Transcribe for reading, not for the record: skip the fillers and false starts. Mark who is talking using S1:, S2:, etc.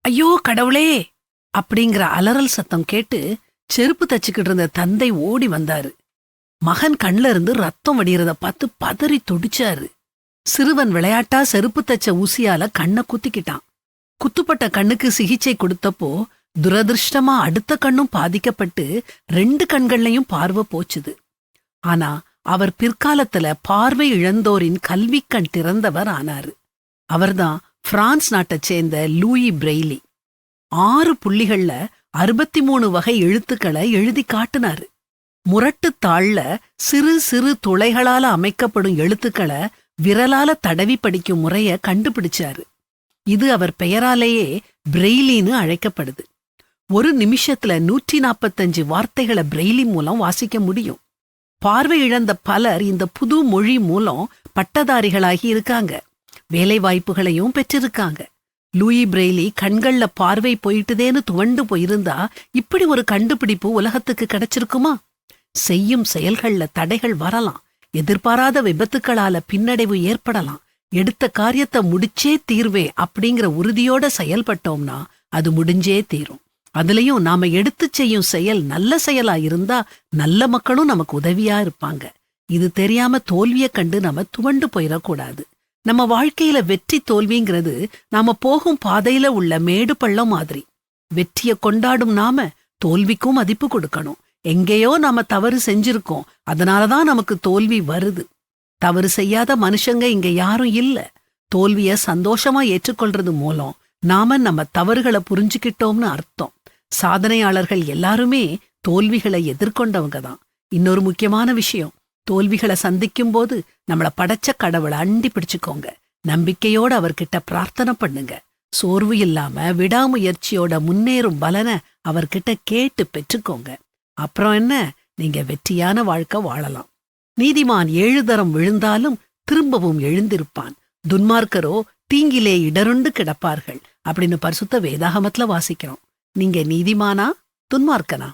S1: ஐயோ கடவுளே அப்படிங்கிற அலறல் சத்தம் கேட்டு செருப்பு தச்சுக்கிட்டு இருந்த தந்தை ஓடி வந்தாரு. மகன் கண்ல இருந்து ரத்தம் வடிகிறத பார்த்து பதறி துடிச்சாரு. சிறுவன் விளையாட்டா செருப்பு தச்ச ஊசியால கண்ணை குத்திக்கிட்டான். குத்துப்பட்ட கண்ணுக்கு சிகிச்சை கொடுத்தப்போ துரதிருஷ்டமா அடுத்த கண்ணும் பாதிக்கப்பட்டு 2 கண்கள்லயும் பார்வை போச்சுது. ஆனா அவர் பிற்காலத்துல பார்வை இழந்தோரின் கல்விக்கண் திறந்தவர் ஆனாரு. அவர்தான் பிரான்ஸ் நாட்டைச் சேர்ந்த லூயி பிரெய்லி. 6 புள்ளிகள்ல 63 வகை எழுத்துக்களை எழுதி காட்டினாரு. முரட்டுத் தாள்ல சிறு சிறு துளைகளால அமைக்கப்படும் எழுத்துக்களை விரலால தடவி படிக்கும் முறைய கண்டுபிடிச்சாரு. இது அவர் பெயராலேயே பிரெய்லின்னு அழைக்கப்படுது. ஒரு நிமிஷத்துல 145 வார்த்தைகளை பிரெய்லி மூலம் வாசிக்க முடியும். பார்வை இழந்த பலர் இந்த புது மொழி மூலம் பட்டதாரிகளாகி இருக்காங்க, வேலை வாய்ப்புகளையும் பெற்றிருக்காங்க. லூயி பிரெய்லி கண்கள்ல பார்வை போயிட்டுதேன்னு துவண்டு போயிருந்தா இப்படி ஒரு கண்டுபிடிப்பு உலகத்துக்கு கிடைச்சிருக்குமா? செய்யும் செயல்கள்ல தடைகள் வரலாம், எதிர்பாராத விபத்துக்களால பின்னடைவு ஏற்படலாம். எடுத்த காரியத்தை முடிச்சே தீர்வே அப்படிங்கிற உறுதியோட செயல்பட்டோம்னா அது முடிஞ்சே தீரும். அதுலயும் நாம எடுத்து செய்யும் செயல் நல்ல செயலா இருந்தா நல்ல மக்களும் நமக்கு உதவியா இருப்பாங்க. இது தெரியாம தோல்விய கண்டு நாம துவண்டு போயிடக்கூடாது. நம்ம வாழ்க்கையில வெற்றி தோல்விங்கிறது நாம போகும் பாதையில உள்ள மேடு பள்ளம் மாதிரி. வெற்றிய கொண்டாடும் நாம தோல்விக்கும் மதிப்பு கொடுக்கணும். எங்கேயோ நாம தவறு செஞ்சிருக்கோம், அதனாலதான் நமக்கு தோல்வி வருது. தவறு செய்யாத மனுஷங்க இங்க யாரும் இல்ல. தோல்விய சந்தோஷமா ஏற்றுக்கொள்றது மூலம் நாம நம்ம தவறுகளை புரிஞ்சுக்கிட்டோம்னு அர்த்தம். சாதனையாளர்கள் எல்லாருமே தோல்விகளை எதிர்கொண்டவங்க தான். இன்னொரு முக்கியமான விஷயம், தோல்விகளை சந்திக்கும் போது நம்மள படைச்ச கடவுளை அண்டி பிடிச்சுக்கோங்க. நம்பிக்கையோட அவர்கிட்ட பிரார்த்தனை பண்ணுங்க. சோர்வு இல்லாம விடாமுயற்சியோட முன்னேறும் பலனை அவர்கிட்ட கேட்டு பெற்றுக்கோங்க. அப்புறம் என்ன, நீங்க வெற்றியான வாழ்க்கை வாழலாம். நீதிமான் 7 தரம் விழுந்தாலும் திரும்பவும் எழுந்திருப்பான், துன்மார்க்கரோ தீங்கிலே இடருண்டு கிடப்பார்கள் அப்படின்னு பரிசுத்த வேதாகமத்துல வாசிக்கிறோம். நீங்க நீதிமானா துன்மார்க்கனா?